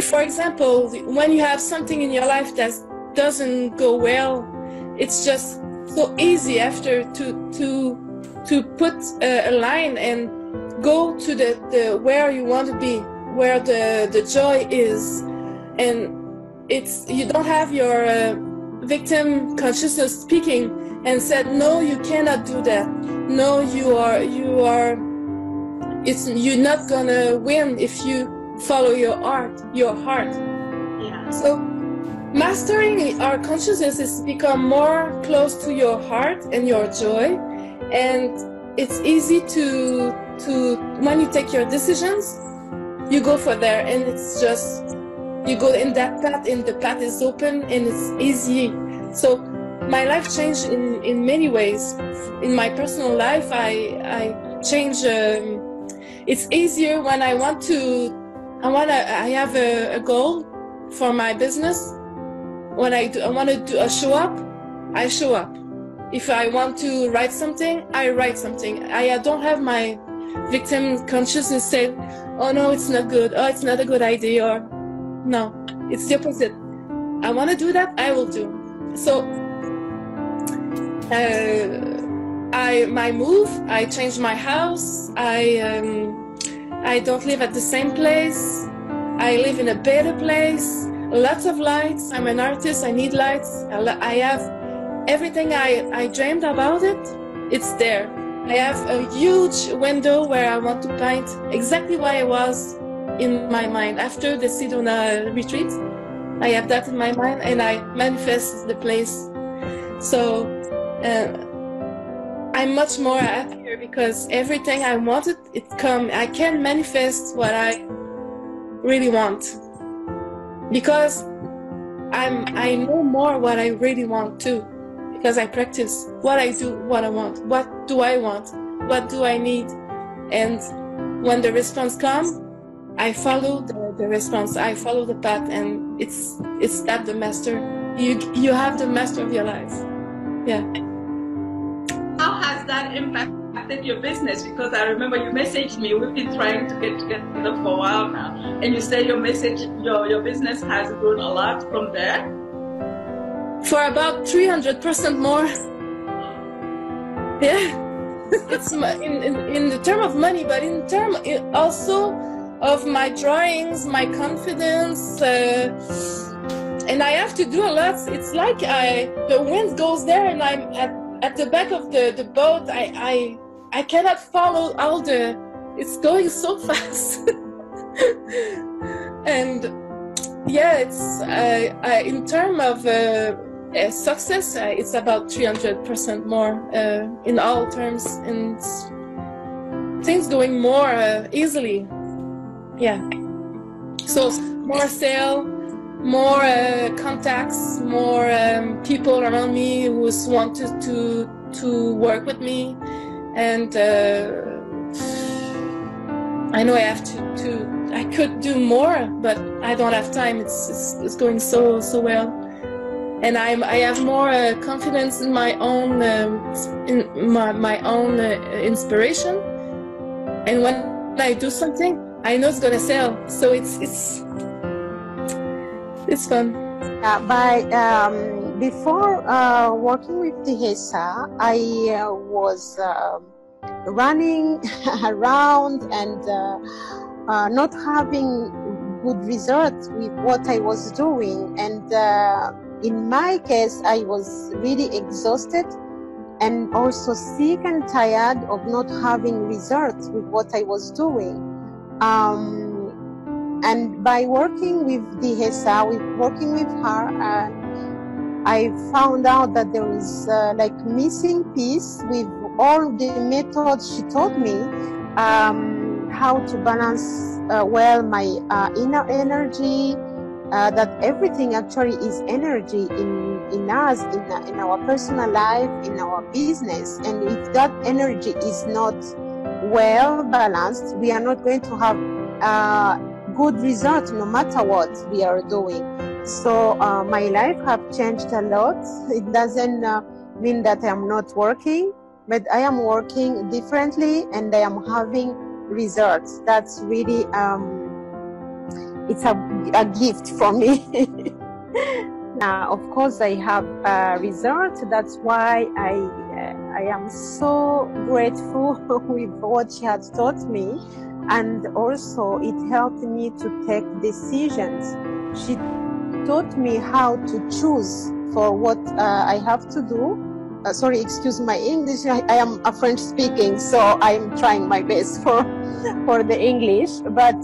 For example, when you have something in your life that doesn't go well, it's just so easy after to put a line and go to the where you want to be, where the joy is, and it's you don't have your victim consciousness speaking and said, no, you cannot do that. No, you're not gonna win if you follow your heart. Yeah. So mastering our consciousness is become more close to your heart and your joy, and it's easy to when you take your decisions, you go for there, and it's just you go in that path, and the path is open and it's easy. So my life changed in many ways. In my personal life, I changed. It's easier when I have a goal for my business. When I want to show up, I show up. If I want to write something, I write something. I don't have my victim consciousness say, oh no, it's not good, oh it's not a good idea, or no, it's the opposite. I want to do that, I will do. So I changed my house. I don't live at the same place. I live in a better place. Lots of lights. I'm an artist. I need lights. I have everything I dreamed about it. It's there. I have a huge window where I want to paint exactly what I was in my mind after the Sedona retreat. I have that in my mind, and I manifest the place. So I'm much more happier because everything I wanted, it come. I can manifest what I really want because I know more what I really want too, because I practice what I do, what I want, what do I want, what do I need, and when the response comes, I follow the response. I follow the path, and it's that the master. You have the master of your life. Yeah. How has that impacted your business? Because I remember you messaged me. We've been trying to get together for a while now, and you said your business has grown a lot from there. For about 300% more. Yeah. It's in the term of money, but in term also of my drawings, my confidence, and I have to do a lot. It's like the wind goes there, and I'm at the back of the boat. I cannot follow all the. It's going so fast, and yeah, it's in terms of success, it's about 300% more in all terms, and things going more easily. Yeah. So more sale, more contacts, more people around me who wanted to work with me, and I know I have to. I could do more, but I don't have time. It's going so well, and I have more confidence in my own my own inspiration, and when I do something, I know it's gonna sell. So it's fun. Before working with Dihesa, I was running around and not having good results with what I was doing. And in my case, I was really exhausted and also sick and tired of not having results with what I was doing. And by working with Dihesa, working with her, I found out that there is like missing piece with all the methods she taught me, how to balance well my inner energy, that everything actually is energy in us, in our personal life, in our business. And if that energy is not well balanced, we are not going to have good results no matter what we are doing. So my life have changed a lot. It doesn't mean that I am not working, but I am working differently and I am having results. That's really it's a gift for me. Now, of course, I have a result. That's why I am so grateful with what she has taught me. And also, it helped me to take decisions. She taught me how to choose for what I have to do. Sorry, excuse my English. I am a French speaking, so I'm trying my best for the English. But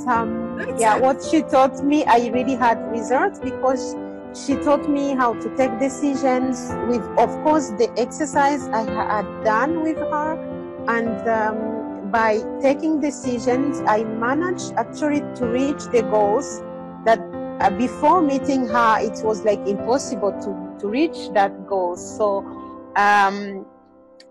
yeah, what she taught me, I really had results because she taught me how to take decisions with, of course, the exercise I had done with her. And by taking decisions, I managed actually to reach the goals that before meeting her, it was like impossible to reach that goal. So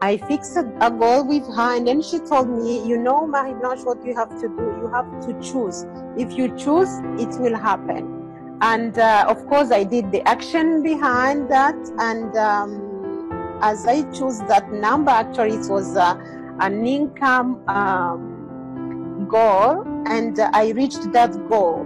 I fixed a goal with her, and then she told me, you know, Marie-Blanche, what you have to do, you have to choose. If you choose, it will happen. And of course, I did the action behind that. And as I chose that number, actually, it was an income goal, and I reached that goal.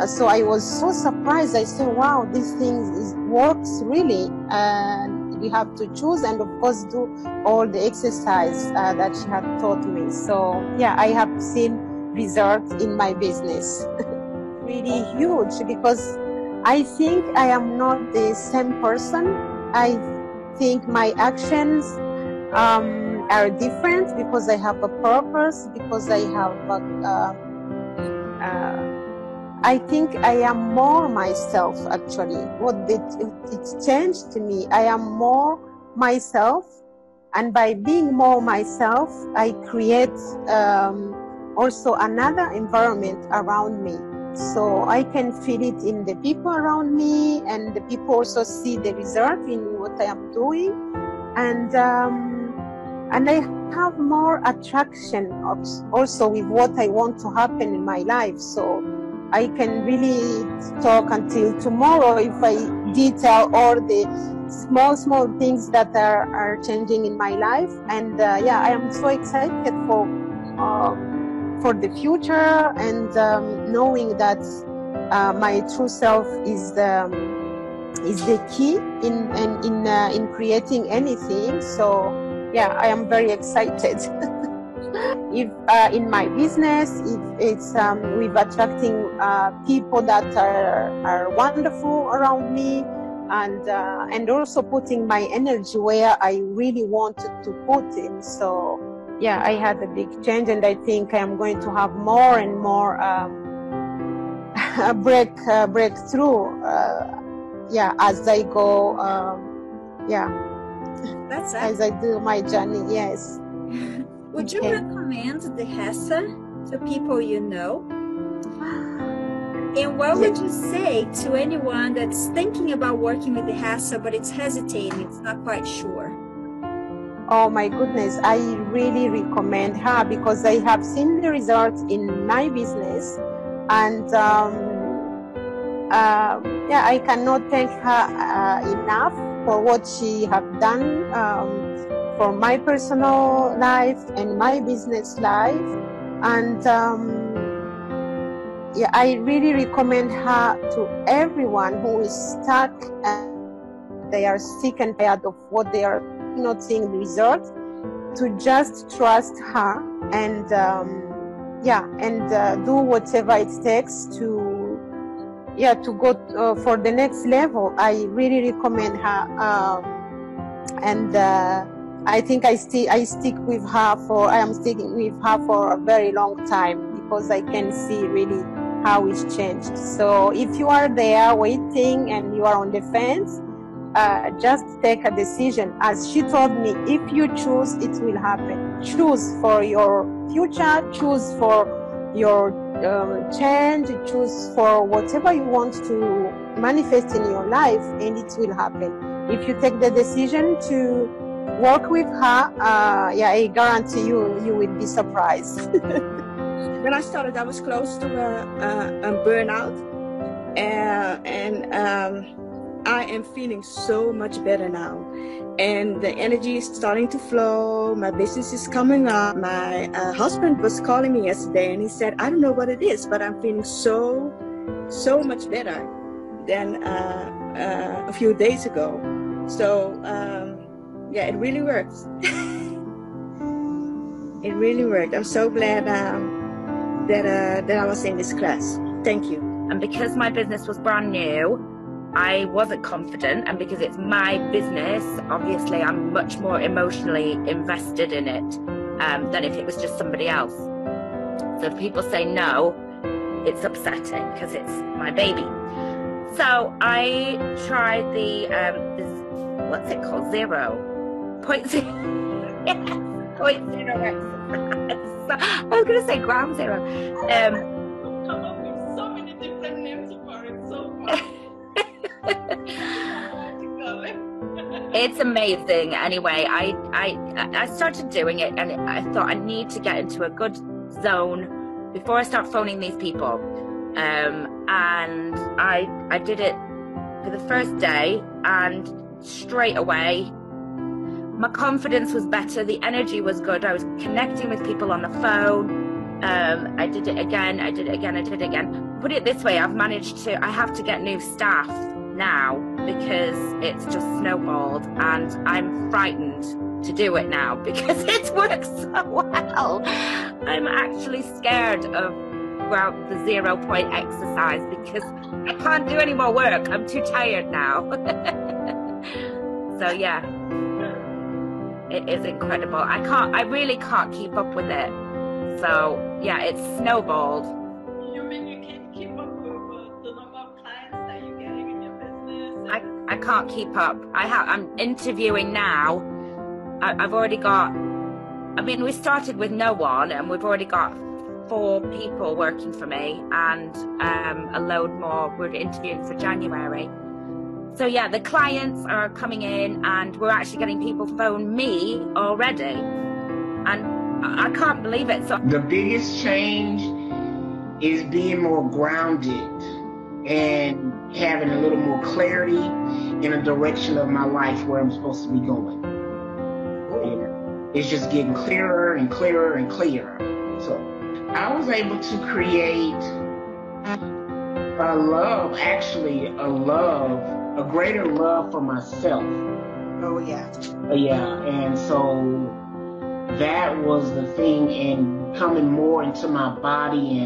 So I was so surprised. I said, wow, this thing works really. And we have to choose and, of course, do all the exercise that she had taught me. So, yeah, I have seen results in my business. Really huge, because I think I am not the same person. I think my actions are different because I have a purpose, because I have I think I am more myself, actually. What it changed to me, I am more myself, and by being more myself, I create also another environment around me. So I can feel it in the people around me, and the people also see the result in what I am doing. And I have more attraction also with what I want to happen in my life. So I can really talk until tomorrow if I detail all the small things that are changing in my life. And yeah, I am so excited for the future, and knowing that my true self is the key in creating anything. So yeah, I am very excited. If in my business, if it's with attracting people that are wonderful around me, and also putting my energy where I really wanted to put it. So yeah, I had a big change, and I think I am going to have more and more breakthrough. Yeah, as I go. Yeah, that's it. As I do my journey. Yes. Would you recommend the HESA to people you know? And what would you say to anyone that's thinking about working with the HESA, but it's hesitating, it's not quite sure? Oh my goodness, I really recommend her because I have seen the results in my business, and yeah, I cannot thank her enough for what she has done for my personal life and my business life. And yeah, I really recommend her to everyone who is stuck and they are sick and tired of what they are not seeing the results, to just trust her and do whatever it takes to go for the next level. I really recommend her, and I think I am sticking with her for a very long time, because I can see really how it's changed. So if you are there waiting and you are on the fence, just take a decision. As she told me, if you choose, it will happen. Choose for your future, choose for your change, choose for whatever you want to manifest in your life, and it will happen. If you take the decision to work with her, yeah, I guarantee you will be surprised. When I started, I was close to a burnout, and I am feeling so much better now, and the energy is starting to flow. My business is coming up. My husband was calling me yesterday, and he said, I don't know what it is, but I'm feeling so so much better than a few days ago. So yeah, it really works. It really worked. I'm so glad that I was in this class. Thank you. And because my business was brand new, I wasn't confident, and because it's my business, obviously I'm much more emotionally invested in it than if it was just somebody else. So if people say no, it's upsetting because it's my baby. So I tried the what's it called? 0.0. Yes, 0.0 exercise. I was going to say ground zero. Come up with so many different names for it so far. It's amazing. Anyway, I started doing it, and I thought I need to get into a good zone before I start phoning these people. And I did it for the first day, and straight away my confidence was better, the energy was good, I was connecting with people on the phone. I did it again, I did it again. Put it this way, I have to get new staff now because it's just snowballed, and I'm frightened to do it now because it works so well. I'm actually scared of the 0 point exercise because I can't do any more work. I'm too tired now. So yeah, it is incredible. I really can't keep up with it. So yeah, it's snowballed. You mean you can't keep up with the number of clients that you're getting in your business? I can't keep up. I'm interviewing now. I've already got, I mean, we started with no one, and we've already got 4 people working for me, and a load more we're interviewing for January. So yeah, the clients are coming in, and we're actually getting people phone me already, and I can't believe it. So the biggest change is being more grounded and having a little more clarity in a direction of my life where I'm supposed to be going. It's just getting clearer and clearer and clearer. So I was able to create a greater love for myself. Oh yeah. Yeah, and so that was the thing, and coming more into my body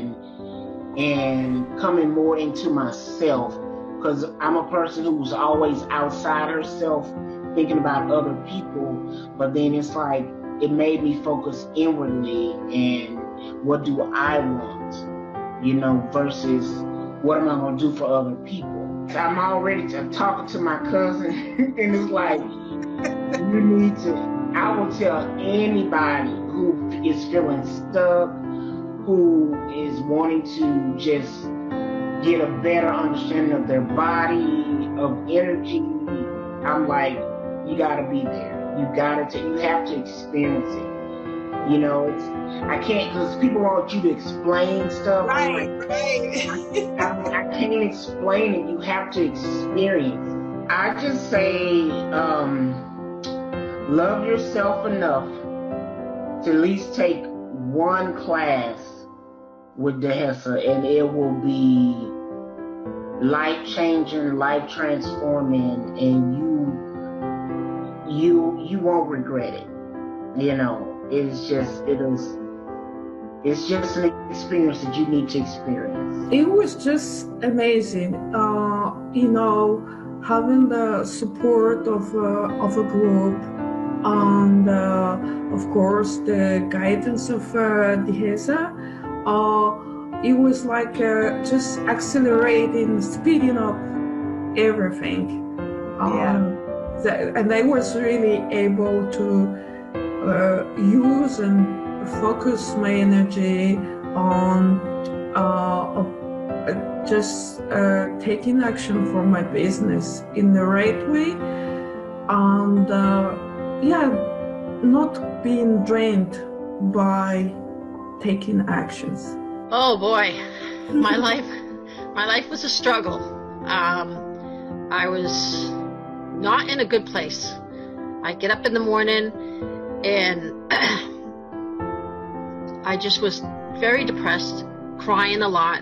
and coming more into myself, because I'm a person who's always outside herself, thinking about other people, but then it's like it made me focus inwardly and what do I want, you know, versus what am I going to do for other people. I'm already talking to my cousin and it's like, you need to, I will tell anybody who is feeling stuck, who is wanting to just get a better understanding of their body, of energy. I'm like, you gotta be there. You have to experience it. You know, I can't, because people want you to explain stuff. Right. I can't explain it. You have to experience. I just say, love yourself enough to at least take one class with Dehesa, and it will be life-changing, life-transforming, and you won't regret it. You know, it's just an experience that you need to experience. It was just amazing, you know, having the support of a group, and of course the guidance of Dehesa. It was like just accelerating, speeding up everything. And I was really able to use and focus my energy on just taking action for my business in the right way, and not being drained by taking actions. Oh boy, my life was a struggle. I was not in a good place. I get up in the morning and I just was very depressed, crying a lot.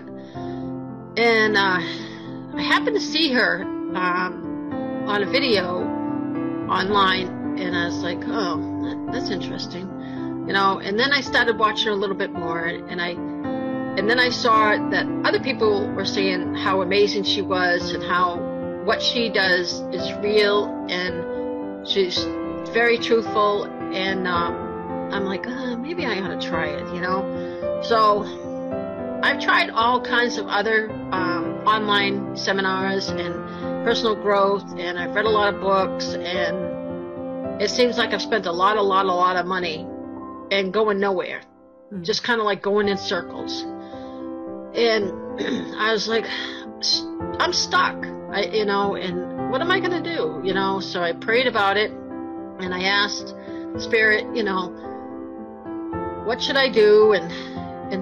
And I happened to see her on a video online, and I was like, oh, that's interesting, you know. And then I started watching her a little bit more, and then I saw that other people were saying how amazing she was and how what she does is real, and she's very truthful. And I'm like, maybe I ought to try it, you know. So I've tried all kinds of other online seminars and personal growth, and I've read a lot of books, and it seems like I've spent a lot of money and going nowhere, just kind of like going in circles. And I was like, I'm stuck, you know, and what am I going to do, you know? So I prayed about it, and I asked Spirit, you know, what should I do? And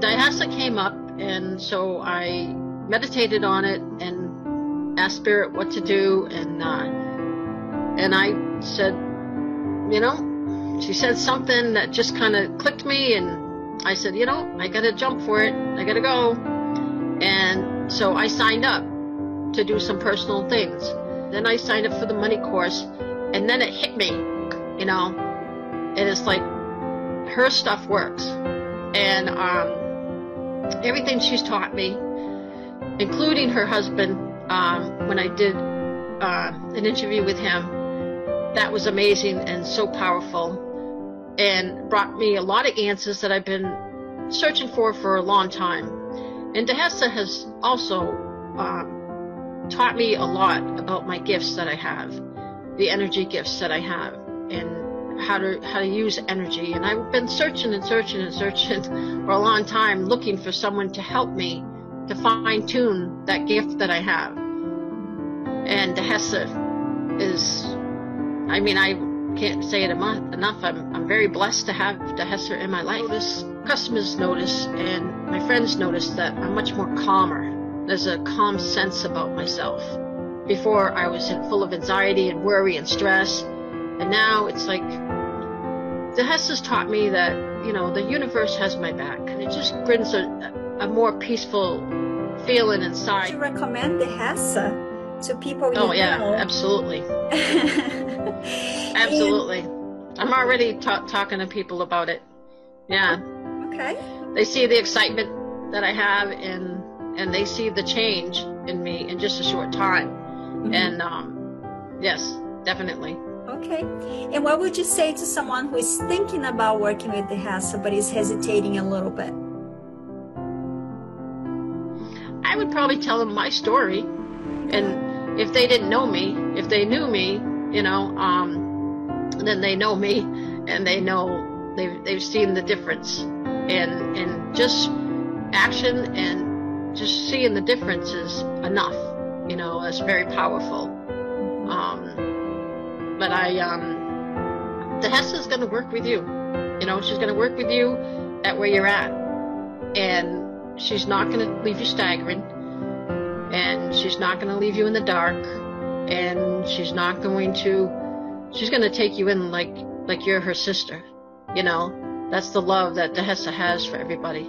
Dhyasa came up, and so I meditated on it and asked Spirit what to do, and I said, you know, she said something that just kind of clicked me, and I said, you know, I got to jump for it. I got to go. And so I signed up to do some personal things. Then I signed up for the money course, and then it hit me, you know, and it's like her stuff works. And everything she's taught me, including her husband, when I did an interview with him, that was amazing and so powerful, and brought me a lot of answers that I've been searching for a long time. And Dhyasa has also taught me a lot about my gifts that I have, the energy gifts that I have, and how to use energy. And I've been searching for a long time, looking for someone to help me to fine-tune that gift that I have. And Dhyasa is, I mean, I can't say it enough. I'm very blessed to have Dhyasa in my life. Customers notice, and my friends notice, that I'm much more calmer. There's a calm sense about myself. Before, I was full of anxiety and worry and stress, and now it's like Dhysa's taught me that, you know, the universe has my back, and it just brings a more peaceful feeling inside. Would you recommend Dhyasa to people? Oh yeah, absolutely. Absolutely. I'm already talking to people about it. Yeah. Okay. They see the excitement that I have, and they see the change in me in just a short time. Mm-hmm. And yes, definitely. Okay. And what would you say to someone who is thinking about working with Dhyasa but is hesitating a little bit? I would probably tell them my story. Okay. And if they didn't know me, if they knew me, you know, then they know me, and they know they've seen the difference, and just action and just seeing the difference is enough, you know. It's very powerful. But Dhyasa is going to work with you, you know. She's going to work with you at where you're at, and she's not going to leave you staggering, and she's not going to leave you in the dark, and she's going to take you in like you're her sister, you know. That's the love that Dhyasa has for everybody.